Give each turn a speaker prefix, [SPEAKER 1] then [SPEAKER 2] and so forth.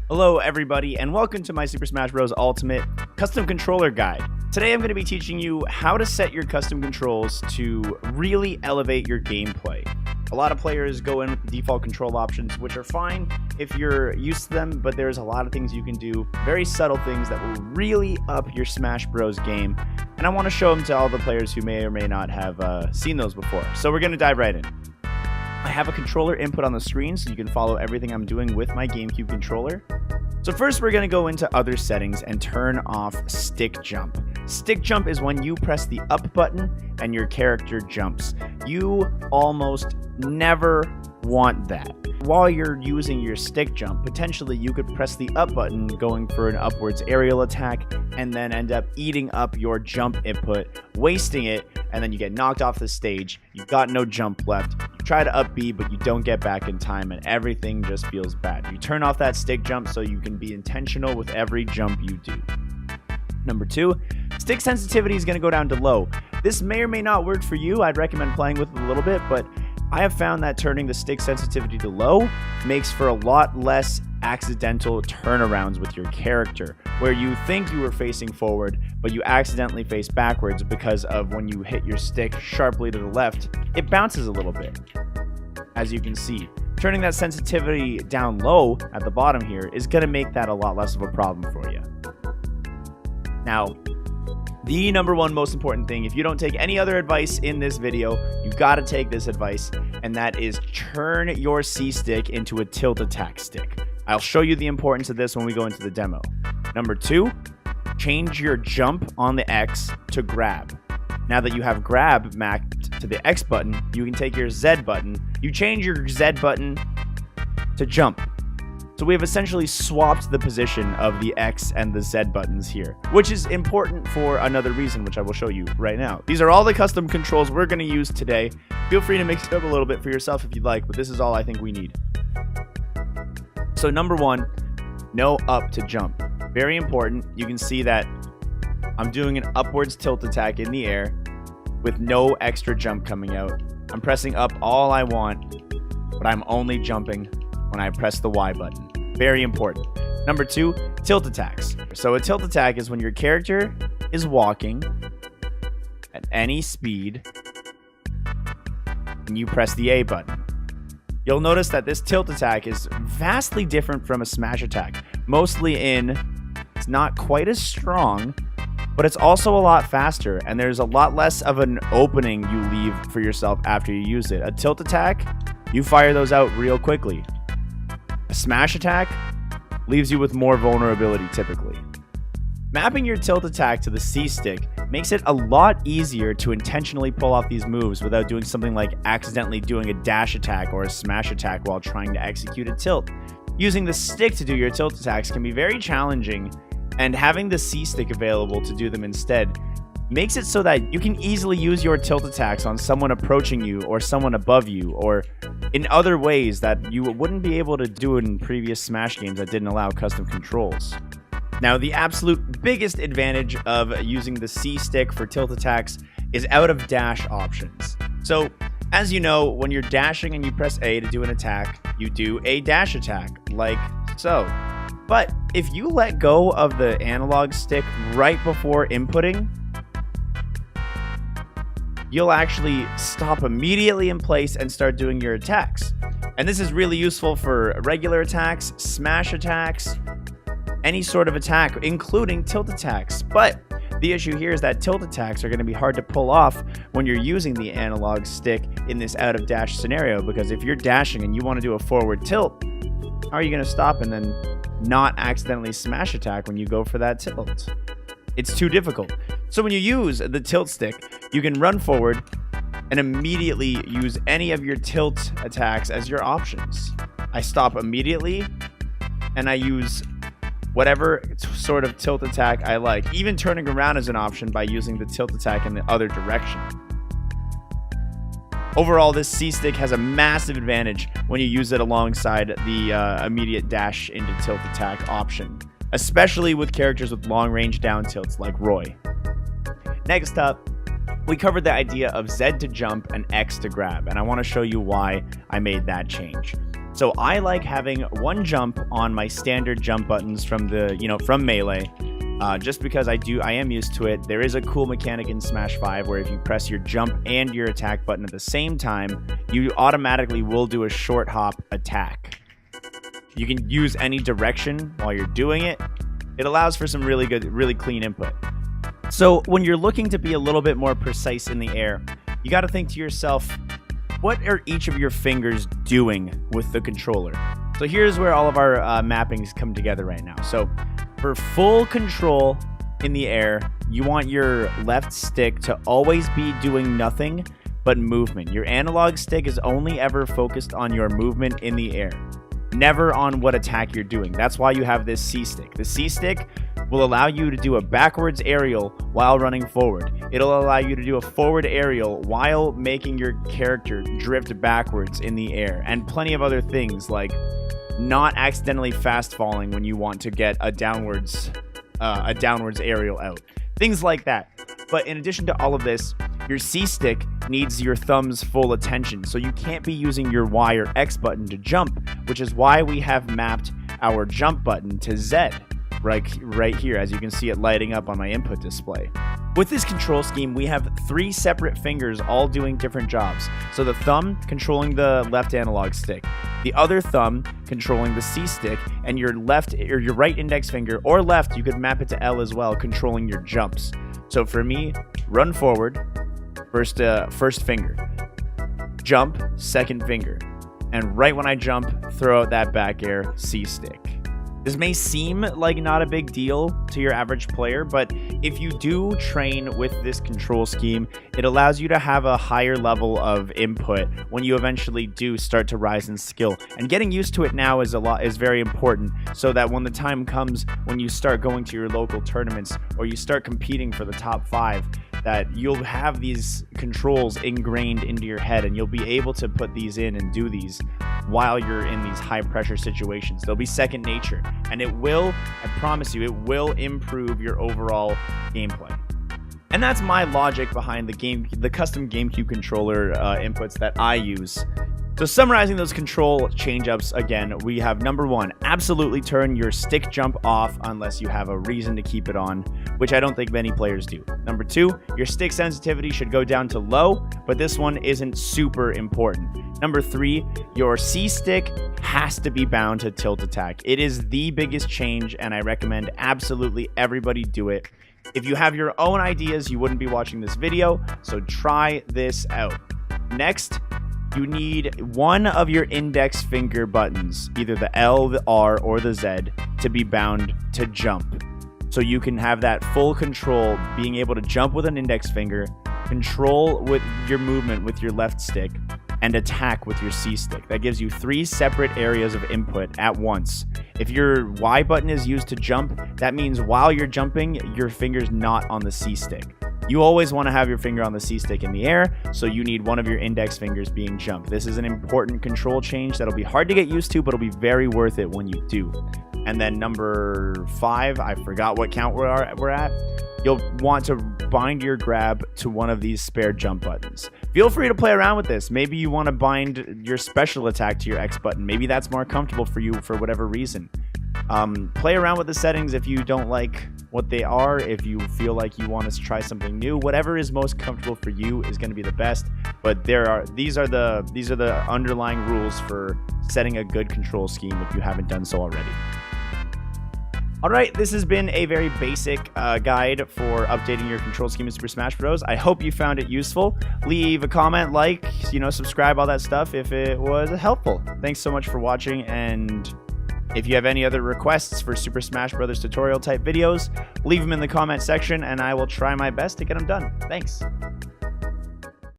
[SPEAKER 1] Hello everybody and welcome to my Super Smash Bros. Ultimate Custom Controller Guide. Today I'm going to be teaching you how to set your custom controls to really elevate your gameplay. A lot of players go in with the default control options, which are fine if you're used to them, but there's a lot of things you can do, very subtle things that will really up your Smash Bros. Game, and I want to show them to all the players who may or may not have seen those before. So we're going to dive right in. I have a controller input on the screen so you can follow everything I'm doing with my Gamecube controller. So first we're going to go into other settings and turn off stick jump. Stick jump is when you press the up button and your character jumps. You almost never want that. While you're using your stick jump, potentially you could press the up button going for an upwards aerial attack and then end up eating up your jump input, wasting it, and then you get knocked off the stage. You've got no jump left. You try to up B, but you don't get back in time and everything just feels bad. You turn off that stick jump so you can be intentional with every jump you do. Number 2, stick sensitivity is going to go down to low. This may or may not work for you. I'd recommend playing with it a little bit, but I have found that turning the stick sensitivity to low makes for a lot less accidental turnarounds with your character, where you think you were facing forward, but you accidentally face backwards because of when you hit your stick sharply to the left, it bounces a little bit, as you can see. Turning that sensitivity down low at the bottom here is going to make that a lot less of a problem for you. Now, the number one most important thing, if you don't take any other advice in this video, you got to take this advice, and that is turn your C stick into a tilt attack stick. I'll show you the importance of this when we go into the demo. Number 2, change your jump on the X to grab. Now that you have grab mapped to the X button, you can take your Z button. You change your Z button to jump. So we have essentially swapped the position of the X and the Z buttons here, which is important for another reason, which I will show you right now. These are all the custom controls we're going to use today. Feel free to mix it up a little bit for yourself if you'd like, but this is all I think we need. So number 1, no up to jump. Very important. You can see that I'm doing an upwards tilt attack in the air with no extra jump coming out. I'm pressing up all I want, but I'm only jumping when I press the Y button. Very important. Number 2, tilt attacks. So a tilt attack is when your character is walking at any speed and you press the A button. You'll notice that this tilt attack is vastly different from a smash attack. Mostly in, it's not quite as strong, but it's also a lot faster, and there's a lot less of an opening you leave for yourself after you use it. A tilt attack, you fire those out real quickly. A smash attack leaves you with more vulnerability typically. Mapping your tilt attack to the C stick makes it a lot easier to intentionally pull off these moves without doing something like accidentally doing a dash attack or a smash attack while trying to execute a tilt. Using the stick to do your tilt attacks can be very challenging, and having the C stick available to do them instead makes it so that you can easily use your tilt attacks on someone approaching you or someone above you, or in other ways that you wouldn't be able to do in previous Smash games that didn't allow custom controls. Now, the absolute biggest advantage of using the C stick for tilt attacks is out of dash options. So, as you know, when you're dashing and you press A to do an attack, you do a dash attack, like so. But if you let go of the analog stick right before inputting, you'll actually stop immediately in place and start doing your attacks. And this is really useful for regular attacks, smash attacks, any sort of attack, including tilt attacks. But the issue here is that tilt attacks are going to be hard to pull off when you're using the analog stick in this out of dash scenario, because if you're dashing and you want to do a forward tilt, how are you going to stop and then not accidentally smash attack when you go for that tilt? It's too difficult. So when you use the tilt stick, you can run forward and immediately use any of your tilt attacks as your options. I stop immediately and I use whatever sort of tilt attack I like. Even turning around is an option by using the tilt attack in the other direction. Overall, this C stick has a massive advantage when you use it alongside the immediate dash into tilt attack option, especially with characters with long range down tilts like Roy. Next up, we covered the idea of Z to jump and X to grab, and I want to show you why I made that change. So I like having one jump on my standard jump buttons from from Melee. Just because I am used to it. There is a cool mechanic in Smash 5 where if you press your jump and your attack button at the same time, you automatically will do a short hop attack. You can use any direction while you're doing it. It allows for some really good, really clean input. So when you're looking to be a little bit more precise in the air, you got to think to yourself, what are each of your fingers doing with the controller? So here's where all of our mappings come together right now. So for full control in the air, you want your left stick to always be doing nothing but movement. Your analog stick is only ever focused on your movement in the air, never on what attack you're doing. That's why you have this C stick. The C stick will allow you to do a backwards aerial while running forward. It'll allow you to do a forward aerial while making your character drift backwards in the air, and plenty of other things like not accidentally fast falling when you want to get a downwards aerial out. Things like that. But in addition to all of this, your C stick needs your thumb's full attention, so you can't be using your Y or X button to jump, which is why we have mapped our jump button to Z right here, as you can see it lighting up on my input display. With this control scheme, we have 3 separate fingers all doing different jobs. So the thumb controlling the left analog stick, the other thumb controlling the C stick, and your right index finger or left, you could map it to L as well, controlling your jumps. So for me, run forward, first finger, jump, second finger, and right when I jump, throw out that back air, C stick. This may seem like not a big deal to your average player, but if you do train with this control scheme, it allows you to have a higher level of input when you eventually do start to rise in skill. And getting used to it now is very important, so that when the time comes when you start going to your local tournaments or you start competing for the top 5, that you'll have these controls ingrained into your head and you'll be able to put these in and do these while you're in these high pressure situations. They'll be second nature, and it will, I promise you, it will improve your overall gameplay. And that's my logic behind the custom GameCube controller inputs that I use. So summarizing those control change-ups again, we have number 1, absolutely turn your stick jump off unless you have a reason to keep it on, which I don't think many players do. Number 2, your stick sensitivity should go down to low, but this one isn't super important. Number 3, your C stick has to be bound to tilt attack. It is the biggest change, and I recommend absolutely everybody do it. If you have your own ideas, you wouldn't be watching this video, so try this out. Next, you need one of your index finger buttons, either the L, the R, or the Z, to be bound to jump. So you can have that full control, being able to jump with an index finger, control with your movement with your left stick, and attack with your C stick. That gives you 3 separate areas of input at once. If your Y button is used to jump, that means while you're jumping, your finger's not on the C stick. You always want to have your finger on the C stick in the air, so you need one of your index fingers being jump. This is an important control change that'll be hard to get used to, but it'll be very worth it when you do. And then number 5, I forgot what count we're at. You'll want to bind your grab to one of these spare jump buttons. Feel free to play around with this. Maybe you want to bind your special attack to your X button. Maybe that's more comfortable for you for whatever reason. Play around with the settings if you don't like what they are, if you feel like you want to try something new. Whatever is most comfortable for you is going to be the best, but these are the underlying rules for setting a good control scheme if you haven't done so already. Alright, this has been a very basic guide for updating your control scheme in Super Smash Bros. I hope you found it useful. Leave a comment, like, subscribe, all that stuff if it was helpful. Thanks so much for watching, and if you have any other requests for Super Smash Bros. Tutorial type videos, leave them in the comment section and I will try my best to get them done. Thanks.